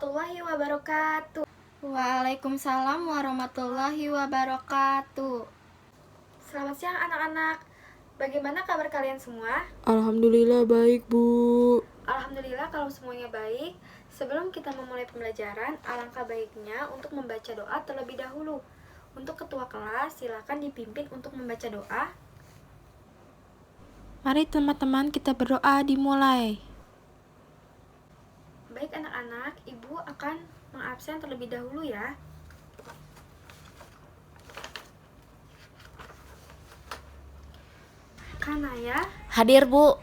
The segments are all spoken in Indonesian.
warahmatullahi wabarakatuh. Waalaikumsalam warahmatullahi wabarakatuh. Selamat siang anak-anak. Bagaimana kabar kalian semua? Alhamdulillah baik, Bu. Alhamdulillah kalau semuanya baik. Sebelum kita memulai pembelajaran, alangkah baiknya untuk membaca doa terlebih dahulu. Untuk ketua kelas, silakan dipimpin untuk membaca doa. Mari teman-teman kita berdoa dimulai. Baik anak-anak, Ibu akan mengabsen terlebih dahulu ya. Kanaya, Hadir, Bu.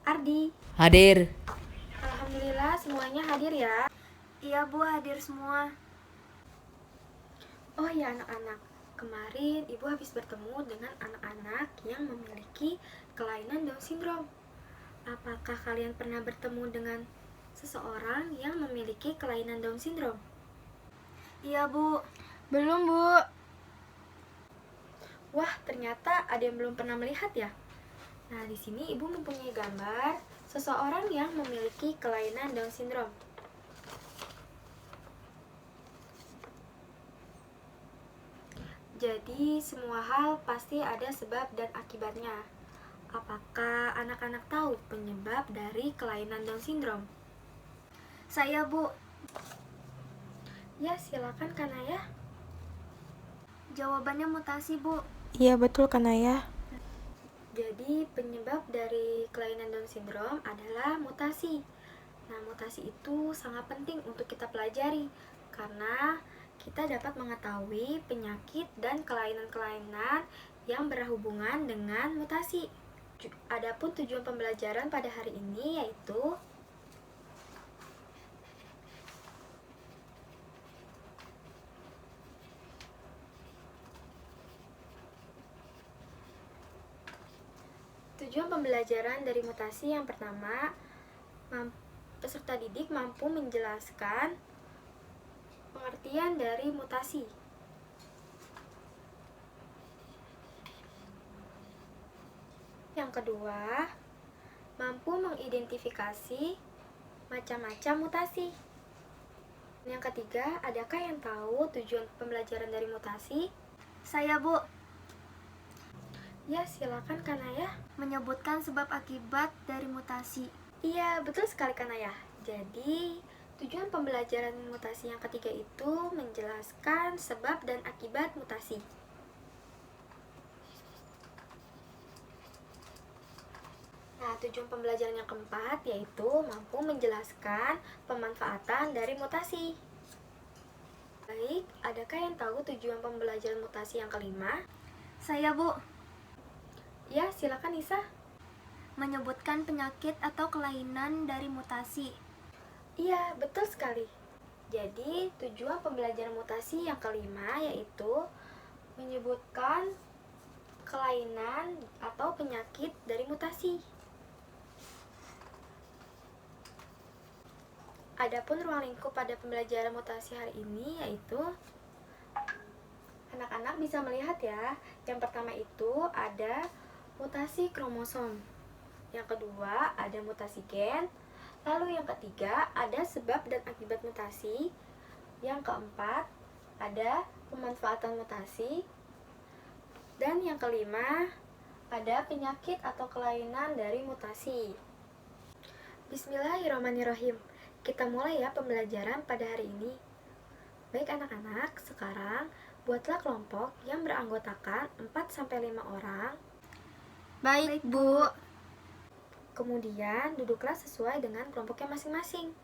Ardi. Hadir. Alhamdulillah semuanya hadir ya. Iya Bu, hadir semua. Oh ya anak-anak, kemarin Ibu habis bertemu dengan anak-anak yang memiliki kelainan Down syndrome. Apakah kalian pernah bertemu dengan seseorang yang memiliki kelainan Down syndrome? Iya Bu. Belum Bu. Wah, ternyata ada yang belum pernah melihat ya. Nah, di sini Ibu mempunyai gambar seseorang yang memiliki kelainan Down syndrome. Jadi, semua hal pasti ada sebab dan akibatnya. Apakah anak-anak tahu penyebab dari kelainan Down syndrome? Saya Bu. Ya, silakan Kanaya. Jawabannya mutasi Bu. Iya betul, Kanaya. Jadi, penyebab dari kelainan Down syndrome adalah mutasi. Nah, mutasi itu sangat penting untuk kita pelajari karena kita dapat mengetahui penyakit dan kelainan-kelainan yang berhubungan dengan mutasi. Adapun tujuan pembelajaran pada hari ini yaitu tujuan pembelajaran dari mutasi yang pertama, peserta didik mampu menjelaskan pengertian dari mutasi. Yang kedua, mampu mengidentifikasi macam-macam mutasi. Yang ketiga, adakah yang tahu tujuan pembelajaran dari mutasi? Saya Bu. Ya, silakan Kanaya. Menyebutkan sebab akibat dari mutasi. Iya, betul sekali Kanaya. Jadi, tujuan pembelajaran mutasi yang ketiga itu menjelaskan sebab dan akibat mutasi. Nah, tujuan pembelajaran yang keempat yaitu mampu menjelaskan pemanfaatan dari mutasi. Baik, adakah yang tahu tujuan pembelajaran mutasi yang kelima? Saya Bu. Ya, silakan Nisa. Menyebutkan penyakit atau kelainan dari mutasi. Iya, betul sekali. Jadi, tujuan pembelajaran mutasi yang kelima yaitu menyebutkan kelainan atau penyakit dari mutasi. Adapun ruang lingkup pada pembelajaran mutasi hari ini yaitu anak-anak bisa melihat ya. Yang pertama itu ada mutasi kromosom. Yang kedua ada mutasi gen. Lalu yang ketiga ada sebab dan akibat mutasi. Yang keempat ada pemanfaatan mutasi. Dan yang kelima ada penyakit atau kelainan dari mutasi. Bismillahirrahmanirrahim. Kita mulai ya pembelajaran pada hari ini. Baik anak-anak, sekarang buatlah kelompok yang beranggotakan 4-5 orang. Baik Bu. Kemudian duduklah sesuai dengan kelompoknya masing-masing.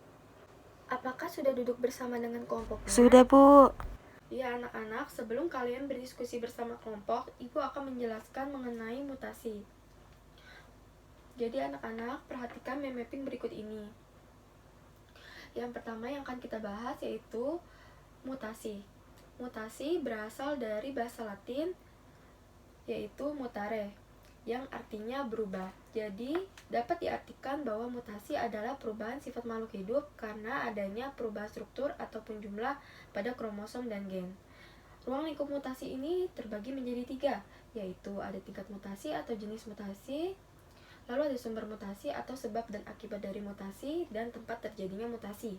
Apakah sudah duduk bersama dengan kelompoknya? Sudah, Bu. Ya anak-anak, sebelum kalian berdiskusi bersama kelompok, Ibu akan menjelaskan mengenai mutasi. Jadi anak-anak, perhatikan mind mapping berikut ini. Yang pertama yang akan kita bahas yaitu mutasi. Mutasi berasal dari bahasa Latin yaitu mutare, yang artinya berubah. Jadi, dapat diartikan bahwa mutasi adalah perubahan sifat makhluk hidup karena adanya perubahan struktur ataupun jumlah pada kromosom dan gen. Ruang lingkup mutasi ini terbagi menjadi 3, yaitu ada tingkat mutasi atau jenis mutasi, Lalu ada sumber mutasi atau sebab dan akibat dari mutasi dan tempat terjadinya mutasi.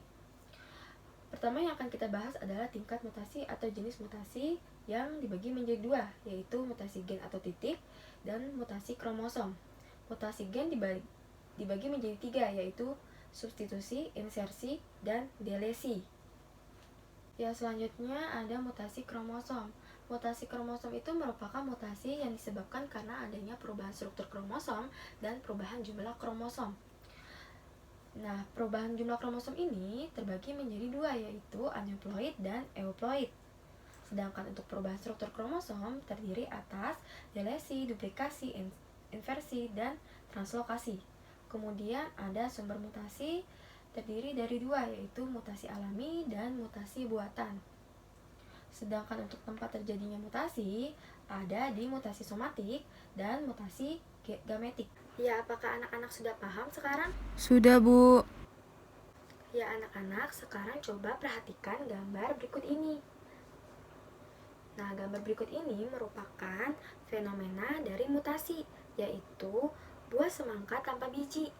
Pertama yang akan kita bahas adalah tingkat mutasi atau jenis mutasi yang dibagi menjadi dua, yaitu mutasi gen atau titik dan mutasi kromosom. Mutasi gen dibagi menjadi tiga, yaitu substitusi, insersi, dan delesi. Ya, selanjutnya ada mutasi kromosom. Mutasi kromosom itu merupakan mutasi yang disebabkan karena adanya perubahan struktur kromosom dan perubahan jumlah kromosom. Nah, perubahan jumlah kromosom ini terbagi menjadi dua, yaitu aneuploid dan euploid. Sedangkan untuk perubahan struktur kromosom terdiri atas delesi, duplikasi, inversi, dan translokasi. Kemudian ada sumber mutasi terdiri dari dua, yaitu mutasi alami dan mutasi buatan. Sedangkan untuk tempat terjadinya mutasi ada di mutasi somatik dan mutasi gametik. Ya, apakah anak-anak sudah paham sekarang? Sudah, Bu. Ya, anak-anak, sekarang coba perhatikan gambar berikut ini. Nah, gambar berikut ini merupakan fenomena dari mutasi, yaitu buah semangka tanpa biji.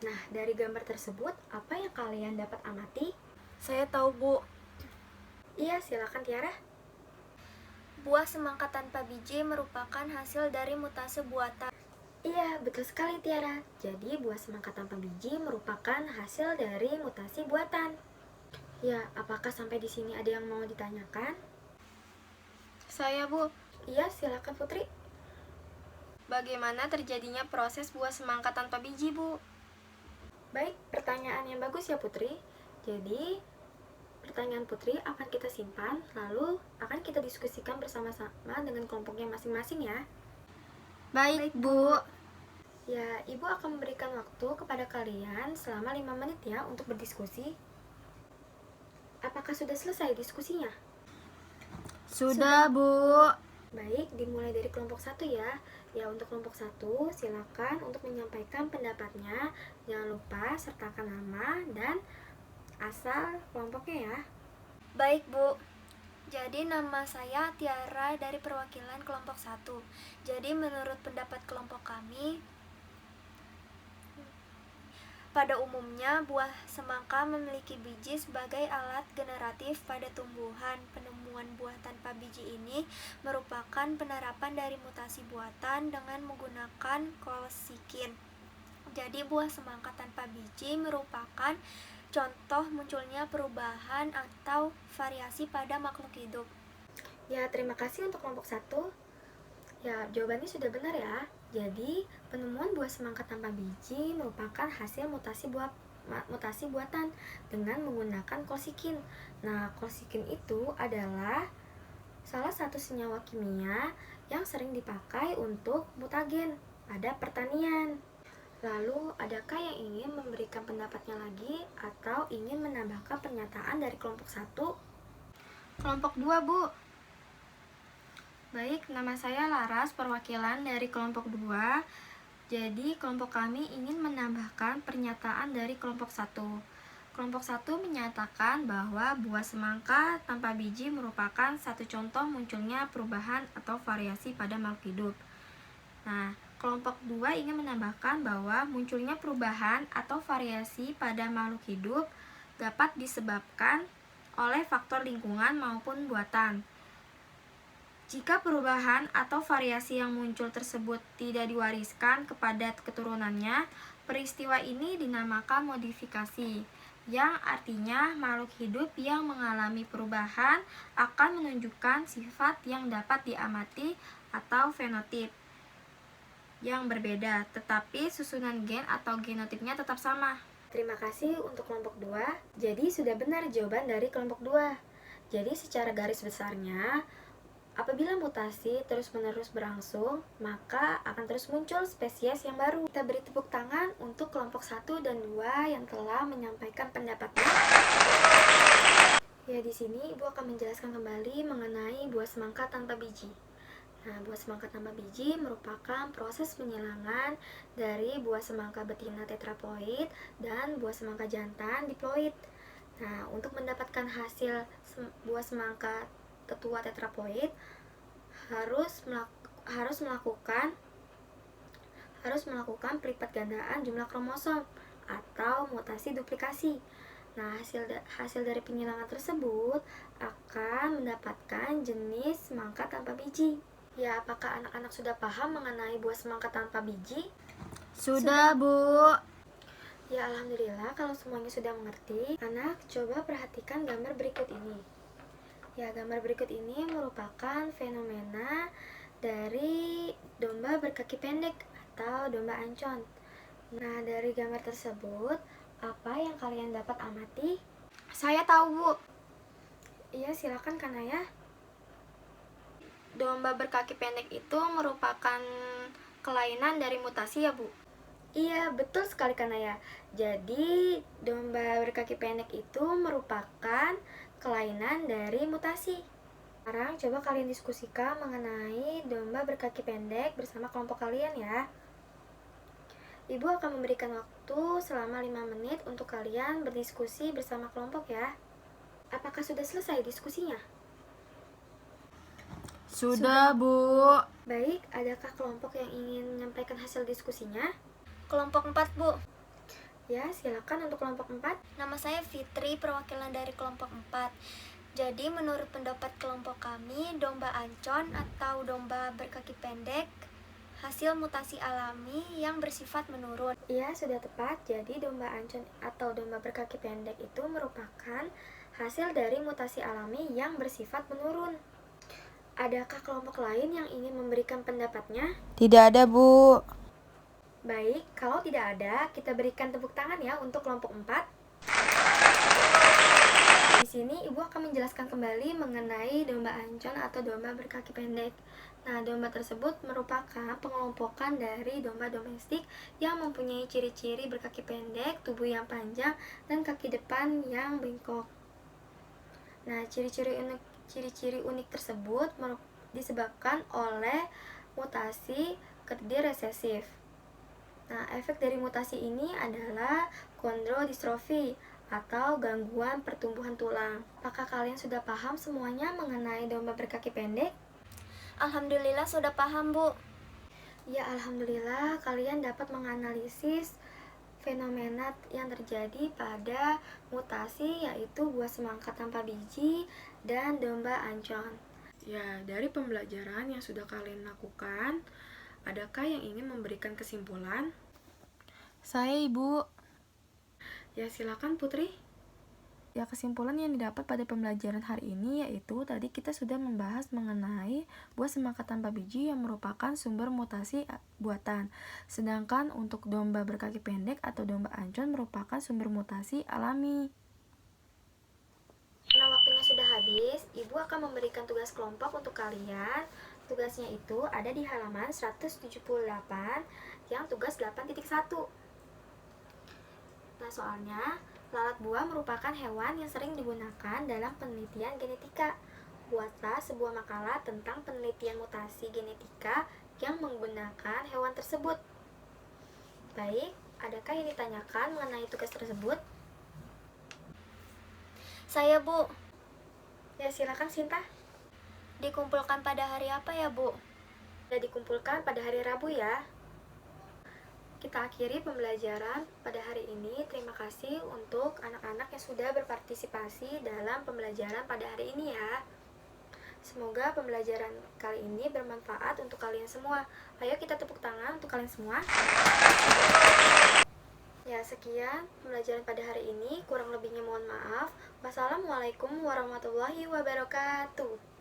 Nah, dari gambar tersebut, apa yang kalian dapat amati? Saya tahu, Bu. Iya, silakan Tiara. Buah semangka tanpa biji merupakan hasil dari mutasi buatan. Iya, betul sekali Tiara. Jadi, buah semangka tanpa biji merupakan hasil dari mutasi buatan. Ya, apakah sampai di sini ada yang mau ditanyakan? Saya, Bu. Iya, silakan Putri. Bagaimana terjadinya proses buah semangka tanpa biji, Bu? Baik, pertanyaan yang bagus ya Putri. Jadi, pertanyaan Putri akan kita simpan, lalu akan kita diskusikan bersama-sama dengan kelompoknya masing-masing ya. Baik, Bu. Ya, Ibu akan memberikan waktu kepada kalian selama 5 menit ya untuk berdiskusi. Apakah sudah selesai diskusinya? Sudah, Bu. Baik, dimulai dari kelompok 1 ya. Ya, untuk kelompok 1, silakan untuk menyampaikan pendapatnya. Jangan lupa sertakan nama dan asal kelompoknya ya. Baik, Bu. Jadi nama saya Tiara dari perwakilan kelompok 1. Jadi menurut pendapat kelompok kami, pada umumnya buah semangka memiliki biji sebagai alat generatif pada tumbuhan. Penemuan buah tanpa biji ini merupakan penerapan dari mutasi buatan dengan menggunakan kolsikin. Jadi buah semangka tanpa biji merupakan contoh munculnya perubahan atau variasi pada makhluk hidup. Ya, terima kasih untuk kelompok 1. Ya, jawabannya sudah benar ya. Jadi, penemuan buah semangka tanpa biji merupakan hasil mutasi buatan dengan menggunakan kolsikin. Nah, kolsikin itu adalah salah satu senyawa kimia yang sering dipakai untuk mutagen pada pertanian. Lalu, adakah yang ingin memberikan pendapatnya lagi atau ingin menambahkan pernyataan dari kelompok 1? Kelompok 2, Bu. Baik, nama saya Laras, perwakilan dari kelompok 2. Jadi, kelompok kami ingin menambahkan pernyataan dari kelompok 1. Kelompok 1 menyatakan bahwa buah semangka tanpa biji merupakan satu contoh munculnya perubahan atau variasi pada makhluk hidup. Nah, kelompok 2 ingin menambahkan bahwa munculnya perubahan atau variasi pada makhluk hidup dapat disebabkan oleh faktor lingkungan maupun buatan. Jika perubahan atau variasi yang muncul tersebut tidak diwariskan kepada keturunannya, peristiwa ini dinamakan modifikasi, yang artinya makhluk hidup yang mengalami perubahan akan menunjukkan sifat yang dapat diamati atau fenotip yang berbeda, tetapi susunan gen atau genotipnya tetap sama. Terima kasih untuk kelompok 2. Jadi sudah benar jawaban dari kelompok 2. Jadi secara garis besarnya, apabila mutasi terus-menerus berlangsung, maka akan terus muncul spesies yang baru. Kita beri tepuk tangan untuk kelompok 1 dan 2 yang telah menyampaikan pendapatnya. Ya, di sini Ibu akan menjelaskan kembali mengenai buah semangka tanpa biji. Nah, buah semangka tanpa biji merupakan proses penyilangan dari buah semangka betina tetraploid dan buah semangka jantan diploid. Nah, untuk mendapatkan hasil buah semangka tetua tetraploid harus harus melakukan pelipat gandaan jumlah kromosom atau mutasi duplikasi. Nah, hasil dari penyilangan tersebut akan mendapatkan jenis semangka tanpa biji. Ya, apakah anak-anak sudah paham mengenai buah semangka tanpa biji? Sudah, Bu. Ya, alhamdulillah kalau semuanya sudah mengerti. Anak, coba perhatikan gambar berikut ini. Ya, gambar berikut ini merupakan fenomena dari domba berkaki pendek atau domba ancon. Nah, dari gambar tersebut, apa yang kalian dapat amati? Saya tahu, Bu. Iya, silakan Kanaya. Domba berkaki pendek itu merupakan kelainan dari mutasi ya, Bu? Iya, betul sekali Kanaya. Jadi, domba berkaki pendek itu merupakan kelainan dari mutasi. Sekarang coba kalian diskusikan mengenai domba berkaki pendek bersama kelompok kalian ya. Ibu akan memberikan waktu selama 5 menit untuk kalian berdiskusi bersama kelompok ya. Apakah sudah selesai diskusinya? Sudah, Bu. Baik, adakah kelompok yang ingin menyampaikan hasil diskusinya? Kelompok 4, Bu. Ya, silakan untuk kelompok 4. Nama saya Fitri, perwakilan dari kelompok 4. Jadi menurut pendapat kelompok kami, domba ancon atau domba berkaki pendek hasil mutasi alami yang bersifat menurun. Iya, sudah tepat. Jadi domba ancon atau domba berkaki pendek itu merupakan hasil dari mutasi alami yang bersifat menurun. Adakah kelompok lain yang ingin memberikan pendapatnya? Tidak ada, Bu. Baik, kalau tidak ada, kita berikan tepuk tangan ya untuk kelompok 4. Di sini Ibu akan menjelaskan kembali mengenai domba ancon atau domba berkaki pendek. Nah, domba tersebut merupakan pengelompokan dari domba domestik yang mempunyai ciri-ciri berkaki pendek, tubuh yang panjang, dan kaki depan yang bengkok. Nah, ciri-ciri unik tersebut disebabkan oleh mutasi kerdi resesif. Nah, efek dari mutasi ini adalah kondrodistrofi atau gangguan pertumbuhan tulang. Apakah kalian sudah paham semuanya mengenai domba berkaki pendek? Alhamdulillah sudah paham, Bu. Ya, alhamdulillah kalian dapat menganalisis fenomena yang terjadi pada mutasi yaitu buah semangka tanpa biji dan domba ancon. Ya, dari pembelajaran yang sudah kalian lakukan, adakah yang ingin memberikan kesimpulan? Saya, Ibu. Ya, silakan Putri. Ya, kesimpulan yang didapat pada pembelajaran hari ini yaitu tadi kita sudah membahas mengenai buah semangka tanpa biji yang merupakan sumber mutasi buatan. Sedangkan untuk domba berkaki pendek atau domba ancon merupakan sumber mutasi alami. Karena waktunya sudah habis, Ibu akan memberikan tugas kelompok untuk kalian. Tugasnya itu ada di halaman 178 yang tugas 8.1. Nah, soalnya lalat buah merupakan hewan yang sering digunakan dalam penelitian genetika. Buatlah sebuah makalah tentang penelitian mutasi genetika yang menggunakan hewan tersebut. Baik, adakah yang ditanyakan mengenai tugas tersebut? Saya, Bu. Ya, silakan Sinta. Dikumpulkan pada hari apa ya, Bu? Sudah dikumpulkan pada hari Rabu ya. Kita akhiri pembelajaran pada hari ini. Terima kasih untuk anak-anak yang sudah berpartisipasi dalam pembelajaran pada hari ini ya. Semoga pembelajaran kali ini bermanfaat untuk kalian semua. Ayo kita tepuk tangan untuk kalian semua. Ya, sekian pembelajaran pada hari ini. Kurang lebihnya mohon maaf. Wassalamualaikum warahmatullahi wabarakatuh.